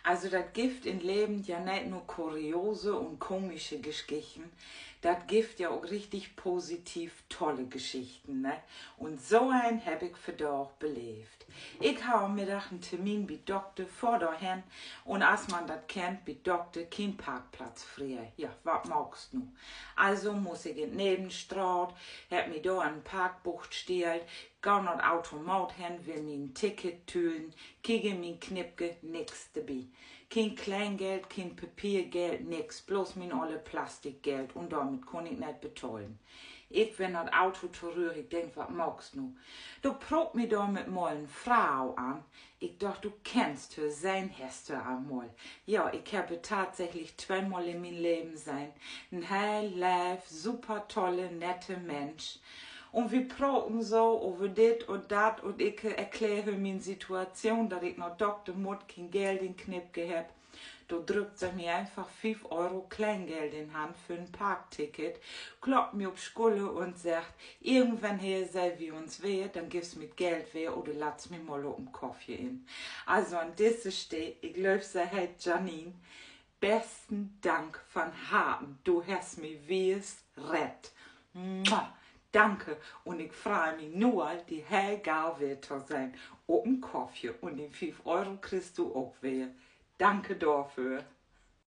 Also das gibt im Leben ja nicht nur kuriose und komische Geschichten, das gibt ja auch richtig positiv tolle Geschichten, ne? Und so ein habe ich für da auch belebt. Ich habe am Mittag einen Termin bei Doktor vor dahin und als man das kennt, bei Doktor kein Parkplatz frei. Ja, was magst du? Also muss ich in die Nebenstraße, hab mir da ein Parkbucht gestellt, geh noch Automat hin, will mir ein Ticket tülen, kriege mein Knipke, nix dabei. Kein Kleingeld, kein Papiergeld, nix, bloß mein alle Plastikgeld und damit kann ich nicht bezahlen. Ich, wenn das Auto zurück, ich denk, was magst du? Du probt mir da mit mal eine Frau an. Ich dachte, du kennst her, sein hast du einmal. Ja, ich habe tatsächlich zweimal in meinem Leben sein. Ein hell, live, super tolle, nette Mensch. Und wir praten so über dit und dat und ich erkläre meine Situation, dass ich noch Doktor Mut kein Geld in Knipp gehabt. Da drückt sie mir einfach 5 Euro Kleingeld in die Hand für ein Parkticket, kloppt mir auf Schule und sagt, irgendwann hier sei wie uns weh, dann gibst mit Geld weh oder lass mir mal auf den Kaffee in. Also an dieser Stelle, ich glaube, sie heißt Janine, besten Dank von Harten, du hast mich wie es rett. Mua. Danke und ich freue mich nur, die Helga wird sein, auf den Kaffee und die 5 Euro kriegst du auch wieder. Danke dafür.